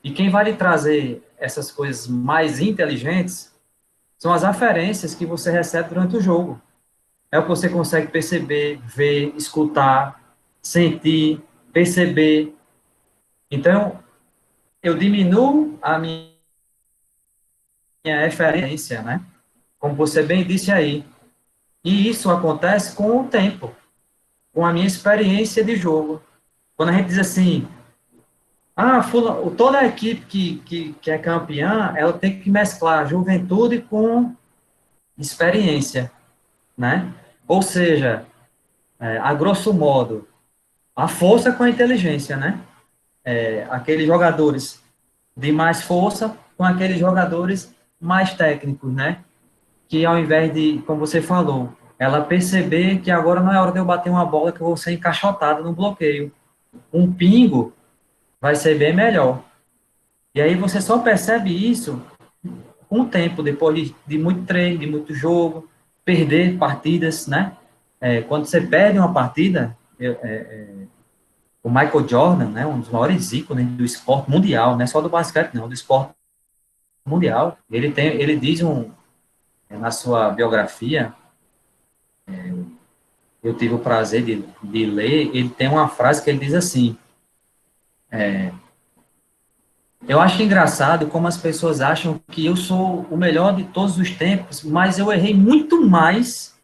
E quem vai lhe trazer essas coisas mais inteligentes são as aferências que você recebe durante o jogo. É o que você consegue perceber, ver, escutar, sentir, perceber. Então, eu diminuo a minha referência, né? Como você bem disse aí. E isso acontece com o tempo, com a minha experiência de jogo. Quando a gente diz assim, toda a equipe que é campeã, ela tem que mesclar juventude com experiência, né? Ou seja, a grosso modo, a força com a inteligência, né? Aqueles jogadores de mais força com aqueles jogadores mais técnicos, né? Que ao invés de, como você falou, ela perceber que agora não é hora de eu bater uma bola que eu vou ser encaixotado no bloqueio. Um pingo vai ser bem melhor. E aí você só percebe isso com o tempo, depois de muito treino, de muito jogo, perder partidas, né? Quando você perde uma partida, o Michael Jordan, né, um dos maiores ícones do esporte mundial, não é só do basquete, não, do esporte mundial. Ele diz na sua biografia, eu tive o prazer de ler, ele tem uma frase que ele diz assim, eu acho engraçado como as pessoas acham que eu sou o melhor de todos os tempos, mas eu errei muito mais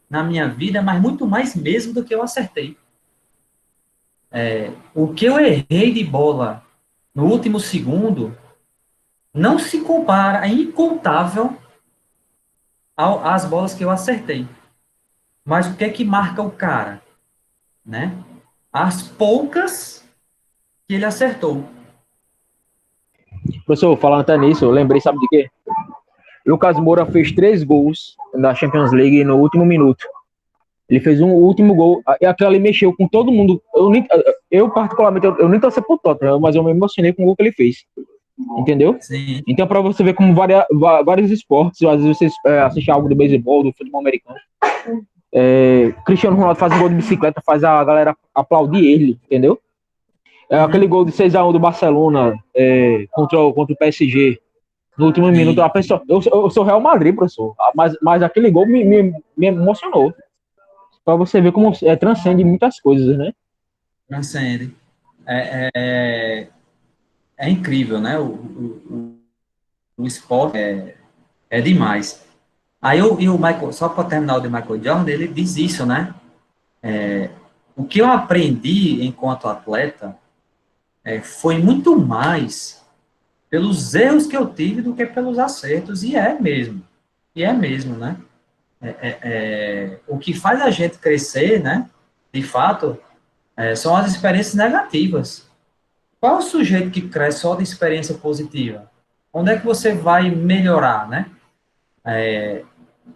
na minha vida, mas muito mais mesmo do que eu acertei. O que eu errei de bola no último segundo não se compara, é incontável às bolas que eu acertei. Mas o que é que marca o cara? Né? As poucas que ele acertou. Professor, falando até nisso, eu lembrei, sabe de quê? Lucas Moura fez 3 gols na Champions League no último minuto. Ele fez um último gol, e aquilo ali mexeu com todo mundo. Eu particularmente, eu nem torci pro Tottenham, mas eu me emocionei com o gol que ele fez. Entendeu? Sim. Então, para você ver como vários esportes, às vezes você assiste algo do beisebol, do futebol americano, Cristiano Ronaldo faz um gol de bicicleta, faz a galera aplaudir ele, entendeu? Aquele gol de 6-1 do Barcelona contra o PSG, no último minuto, a pessoa, eu sou Real Madrid, professor, mas aquele gol me emocionou. Para você ver como transcende muitas coisas, né? Transcende. É incrível, né? O esporte é demais. Aí e o Michael, só para terminar o de Michael Jordan, ele diz isso, né? O que eu aprendi enquanto atleta foi muito mais pelos erros que eu tive do que pelos acertos, e é mesmo. E é mesmo, né? O que faz a gente crescer, né? De fato, são as experiências negativas. Qual é o sujeito que cresce só de experiência positiva? Onde é que você vai melhorar, né?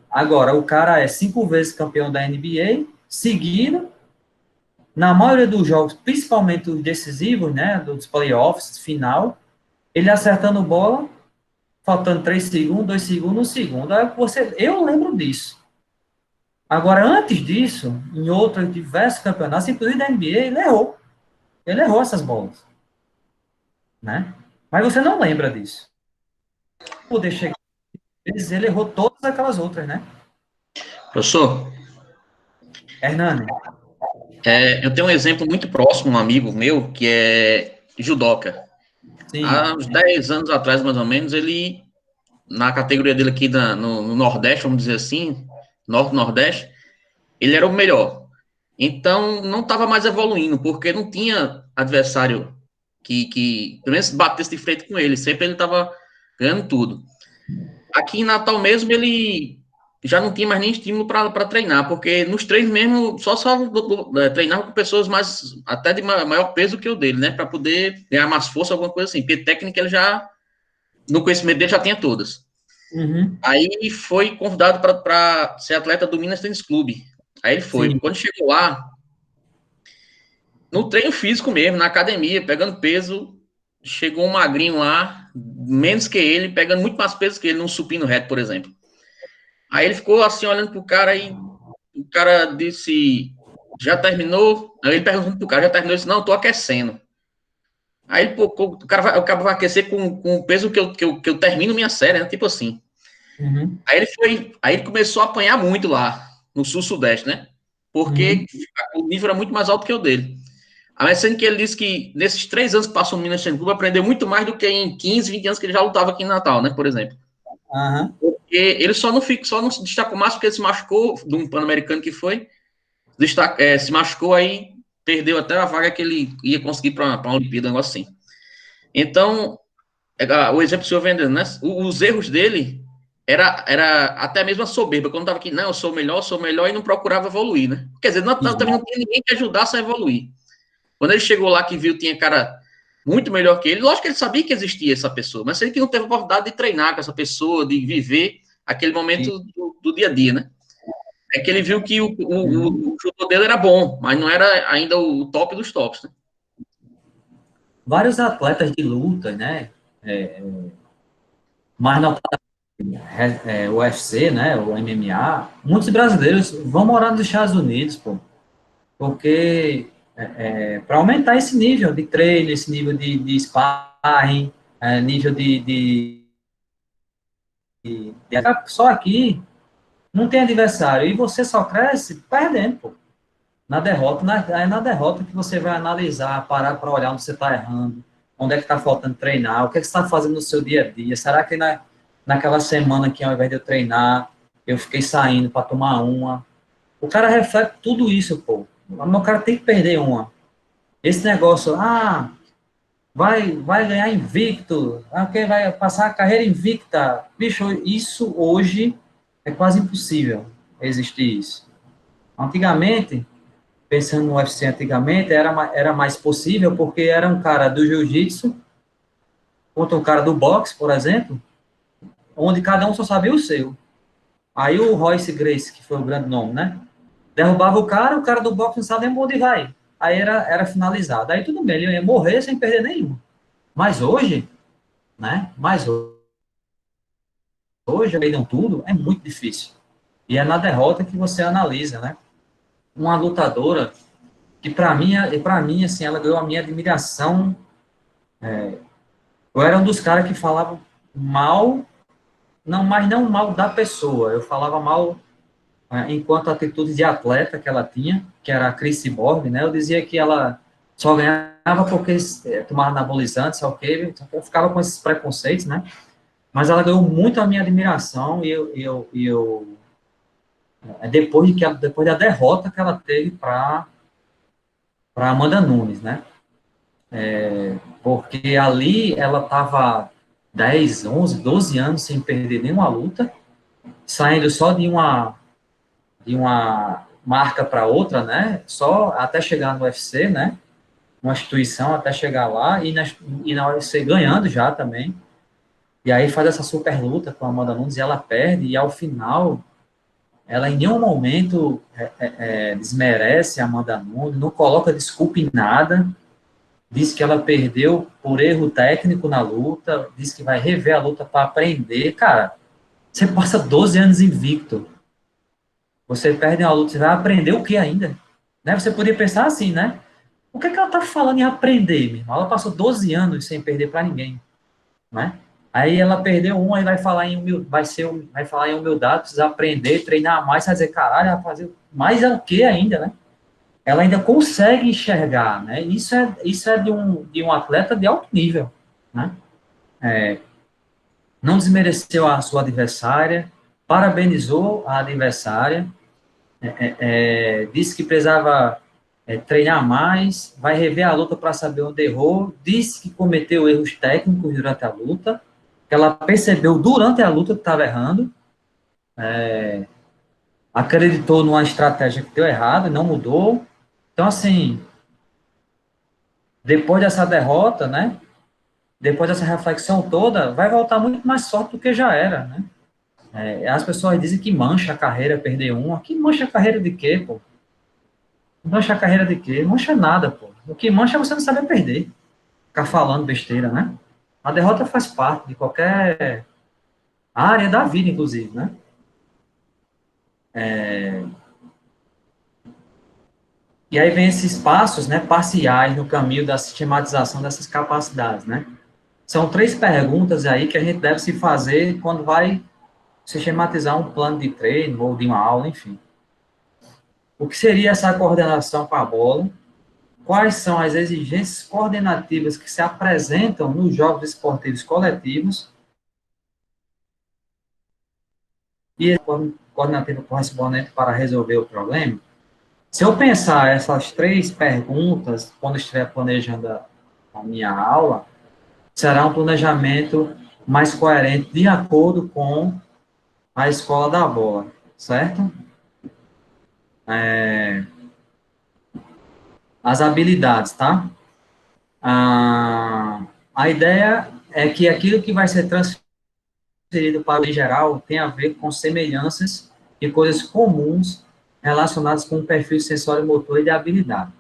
Agora, o cara é 5 vezes campeão da NBA, seguido, na maioria dos jogos, principalmente os decisivos, né? Dos playoffs, final, ele acertando bola, faltando 3 segundos, 2 segundos, 1 segundo. Eu lembro disso. Agora, antes disso, em outros diversos campeonatos, inclusive da NBA, ele errou. Ele errou essas bolas. Né? Mas você não lembra disso. Poder chegar, ele errou todas aquelas outras, né? Professor, Hernani. eu tenho um exemplo muito próximo, um amigo meu, que é judoca. Sim. Há uns 10 anos atrás, mais ou menos, ele, na categoria dele aqui no Nordeste, vamos dizer assim, Norte-Nordeste, ele era o melhor. Então, não estava mais evoluindo, porque não tinha adversário que pelo menos batesse de frente com ele. Sempre ele estava ganhando tudo. Aqui em Natal mesmo, ele já não tinha mais nem estímulo para treinar, porque nos treinos mesmo, só treinava com pessoas mais, até de maior peso que o dele, né? Para poder ganhar mais força, alguma coisa assim. Porque técnica ele já, no conhecimento dele, já tinha todas. Uhum. Aí foi convidado para ser atleta do Minas Tênis Clube. Aí ele foi. Sim. Quando chegou lá, no treino físico mesmo, na academia, pegando peso, chegou um magrinho lá, menos que ele, pegando muito mais peso que ele num supino reto, por exemplo. Aí ele ficou assim, olhando pro cara, e o cara disse, já terminou? Aí ele perguntou pro cara, já terminou? Ele disse, não, tô aquecendo. Aí pô, o cara vai aquecer com o peso que eu termino minha série, né? Tipo assim. Uhum. Aí ele começou a apanhar muito lá, no sul-sudeste, né? Porque o nível era muito mais alto que o dele. Mas sendo que ele disse que nesses 3 anos que passou no Minas Tênis Clube, aprendeu muito mais do que em 15, 20 anos que ele já lutava aqui em Natal, né? Por exemplo. Uhum. Porque ele só não se destacou mais porque ele se machucou de um Pan-Americano que foi. Se machucou, aí perdeu até a vaga que ele ia conseguir para a Olimpíada, um negócio assim. Então, o exemplo que o senhor vendendo, né? Os erros dele era até mesmo a soberba. Quando estava aqui, não, eu sou melhor, e não procurava evoluir, né? Quer dizer, também não tinha ninguém que ajudasse a evoluir. Quando ele chegou lá, que viu, tinha cara muito melhor que ele. Lógico que ele sabia que existia essa pessoa, mas ele que não teve oportunidade de treinar com essa pessoa, de viver aquele momento do dia a dia, né? É que ele viu que o judô dele era bom, mas não era ainda o top dos tops, né? Vários atletas de luta, né? Mais o UFC, né? O MMA. Muitos brasileiros vão morar nos Estados Unidos, pô, porque para aumentar esse nível de treino, esse nível de sparring, nível só aqui não tem adversário e você só cresce perdendo, pô. Na derrota, é na derrota que você vai analisar, parar para olhar onde você está errando, onde é que está faltando treinar, o que é que você está fazendo no seu dia a dia. Será que naquela semana que ao invés de eu treinar, eu fiquei saindo para tomar uma? O cara reflete tudo isso, pô. O cara tem que perder uma. Esse negócio, vai ganhar invicto, quem vai passar a carreira invicta. Bicho, isso hoje é quase impossível existir isso. Antigamente, pensando no UFC antigamente, era mais possível, porque era um cara do jiu-jitsu contra um cara do boxe, por exemplo, onde cada um só sabia o seu. Aí o Royce Gracie, que foi o grande nome, né? Derrubava o cara do boxe não sabe nem onde vai. Aí era finalizado. Aí tudo bem, ele ia morrer sem perder nenhum. Mas hoje, né? Hoje, perdam tudo, é muito difícil. E é na derrota que você analisa, né? Uma lutadora que para mim, assim, ela ganhou a minha admiração. Eu era um dos caras que falava mal, não, mas não mal da pessoa. Eu falava mal enquanto atitude de atleta que ela tinha, que era a Chris Borg, né? Eu dizia que ela só ganhava porque tomava anabolizante, só que eu ficava com esses preconceitos, né? Mas ela ganhou muito a minha admiração depois da derrota que ela teve para Amanda Nunes, né? Porque ali ela estava 10, 11, 12 anos sem perder nenhuma luta, saindo só de uma marca para outra, né? Só até chegar no UFC, né? Uma instituição até chegar lá e na UFC ganhando já também. E aí faz essa super luta com a Amanda Nunes e ela perde e ao final ela em nenhum momento desmerece a Amanda Nunes, não coloca desculpa em nada, diz que ela perdeu por erro técnico na luta, diz que vai rever a luta para aprender. Cara, você passa 12 anos invicto, você perde uma luta, você vai aprender o que ainda? Né? Você poderia pensar assim, né? O que é que ela tá falando em aprender, meu irmão? Ela passou 12 anos sem perder para ninguém, né? Aí ela perdeu um, aí vai falar em vai falar em humildade, precisa aprender, treinar mais, vai dizer, caralho, vai fazer mais é o que ainda, né? Ela ainda consegue enxergar, né? Isso é de um atleta de alto nível, né? Não desmereceu a sua adversária, parabenizou a adversária, disse que precisava treinar mais, vai rever a luta para saber onde errou, disse que cometeu erros técnicos durante a luta, que ela percebeu durante a luta que estava errando, acreditou numa estratégia que deu errado, não mudou. Então, assim, depois dessa derrota, né, depois dessa reflexão toda, vai voltar muito mais forte do que já era, né? As pessoas dizem que mancha a carreira perder uma. Que mancha a carreira de quê, pô? Mancha a carreira de quê? Mancha nada, pô. O que mancha é você não saber perder. Ficar falando besteira, né? A derrota faz parte de qualquer área da vida, inclusive, né? E aí vem esses passos, né, parciais no caminho da sistematização dessas capacidades, né? São 3 perguntas aí que a gente deve se fazer quando vai sistematizar um plano de treino ou de uma aula, enfim. O que seria essa coordenação com a bola? Quais são as exigências coordenativas que se apresentam nos jogos esportivos coletivos? E a coordenativa correspondente para resolver o problema? Se eu pensar essas 3 perguntas, quando estiver planejando a minha aula, será um planejamento mais coerente de acordo com a escola da bola, certo? As habilidades, tá? A ideia é que aquilo que vai ser transferido para o geral tem a ver com semelhanças e coisas comuns relacionadas com o perfil sensório-motor e de habilidade.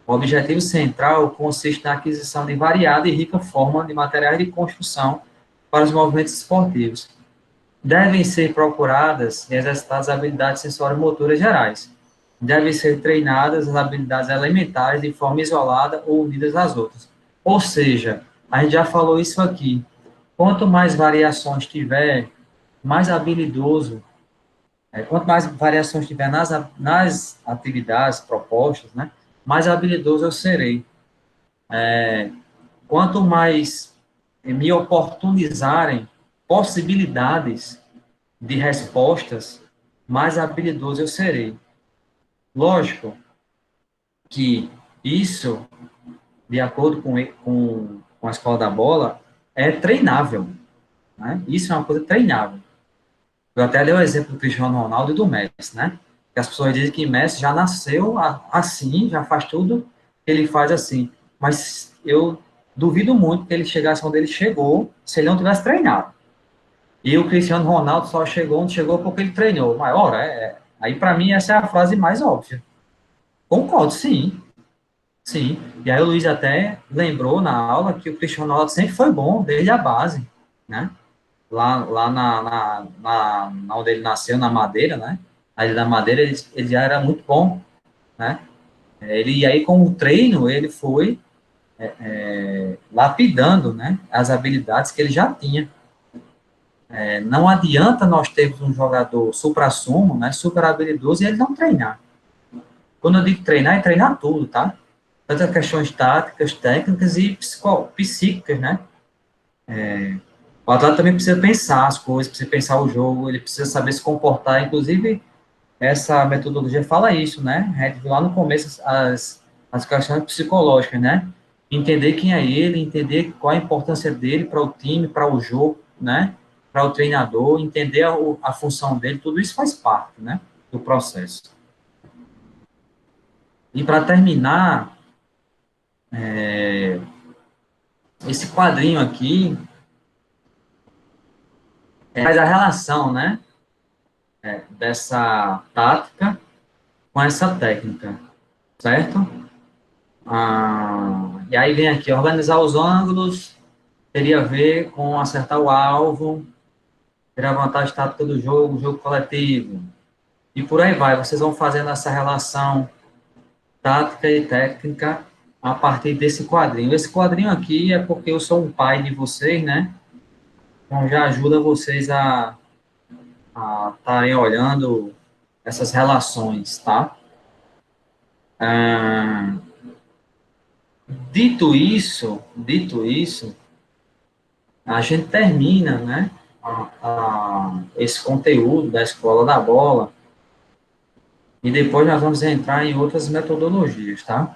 O objetivo central consiste na aquisição de variada e rica forma de materiais de construção para os movimentos esportivos. Devem ser procuradas e exercitadas habilidades sensório-motoras gerais. Devem ser treinadas as habilidades elementares de forma isolada ou unidas às outras. Ou seja, a gente já falou isso aqui. Quanto mais variações tiver, mais habilidoso, quanto mais variações tiver nas atividades propostas, né, mais habilidoso eu serei. Quanto mais me oportunizarem possibilidades de respostas, mais habilidoso eu serei. Lógico que isso, de acordo com a escola da bola, é treinável, né? Isso é uma coisa treinável. Eu até dei o exemplo do Cristiano Ronaldo e do Messi, né? Que as pessoas dizem que Messi já nasceu assim, já faz tudo que ele faz assim. Mas eu duvido muito que ele chegasse onde ele chegou se ele não tivesse treinado. E o Cristiano Ronaldo só chegou onde chegou porque ele treinou. Mas, ora, aí para mim essa é a frase mais óbvia. Concordo, sim. Sim. E aí o Luiz até lembrou na aula que o Cristiano Ronaldo sempre foi bom, desde a base, né? Lá na onde ele nasceu, na Madeira, né? Na Ilha da Madeira, ele já era muito bom, né? E aí, com o treino, ele foi lapidando, né? As habilidades que ele já tinha. Não adianta nós termos um jogador supra-sumo, né? Super habilidoso e ele não treinar. Quando eu digo treinar, é treinar tudo, tá? Tanto as questões táticas, técnicas e psíquicas, né? O atleta também precisa pensar as coisas, precisa pensar o jogo, ele precisa saber se comportar. Inclusive, essa metodologia fala isso, né? A gente viu lá no começo as questões psicológicas, né? Entender quem é ele, entender qual a importância dele para o time, para o jogo, né? Para o treinador, entender a função dele, tudo isso faz parte, né? Do processo. E para terminar, esse quadrinho aqui faz a relação, né? Dessa tática com essa técnica, certo? E aí vem aqui, organizar os ângulos, teria a ver com acertar o alvo, ter a vantagem tática do jogo coletivo, e por aí vai, vocês vão fazendo essa relação tática e técnica a partir desse quadrinho. Esse quadrinho aqui é porque eu sou um pai de vocês, né? Então já ajuda vocês a estarem olhando essas relações, tá? Dito isso, a gente termina, né, esse conteúdo da Escola da Bola e depois nós vamos entrar em outras metodologias, tá?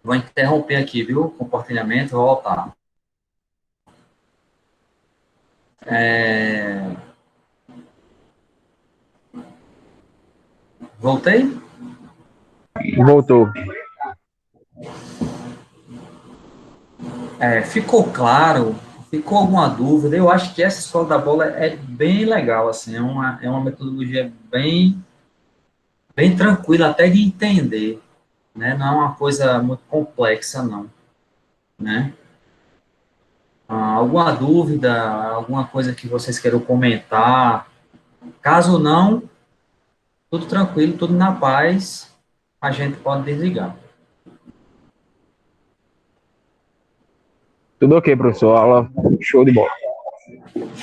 Vou interromper aqui, viu, o compartilhamento, vou voltar. Voltei? Voltou. Ficou claro? Ficou alguma dúvida? Eu acho que essa Escola da Bola é bem legal, assim, é uma metodologia bem tranquila até de entender, né? Não é uma coisa muito complexa, não, né? Alguma dúvida, alguma coisa que vocês queiram comentar? Caso não, tudo tranquilo, tudo na paz, a gente pode desligar. Tudo ok, professor. Aula show de bola.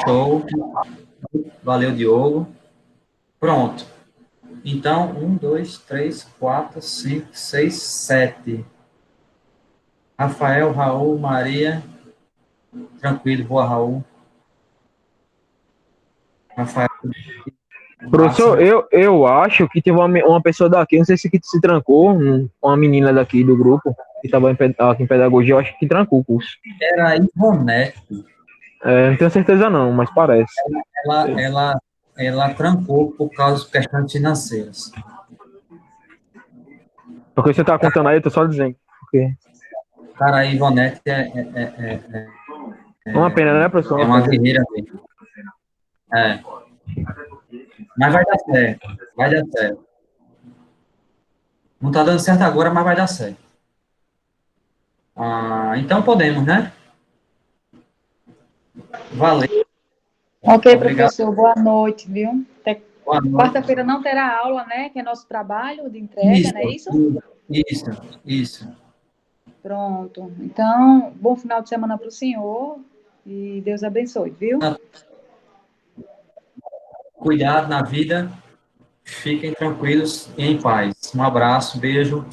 Show. Valeu, Diogo. Pronto. Então, 1, 2, 3, 4, 5, 6, 7. Rafael, Raul, Maria. Tranquilo, boa, Raul. Rafael. Professor, eu acho que teve uma pessoa daqui, não sei se se trancou, uma menina daqui do grupo, que estava aqui em pedagogia, eu acho que trancou o curso. Era Ivonete. Não tenho certeza não, mas parece. Ela trancou por causa de questões financeiras. Porque você tá contando aí, eu tô só dizendo. Porque Cara, a Ivonete é uma pena, né, professor? é uma guerreira mesmo. É. Mas vai dar certo. Vai dar certo. Não tá dando certo agora, mas vai dar certo. Então podemos, né? Valeu. Ok, Obrigado. professor, boa noite, viu? Boa noite. Quarta-feira não terá aula, né? Que é nosso trabalho de entrega, não é isso? Isso. Pronto. Então, bom final de semana para o senhor e Deus abençoe, viu? Cuidado na vida. Fiquem tranquilos e em paz. Um abraço, beijo.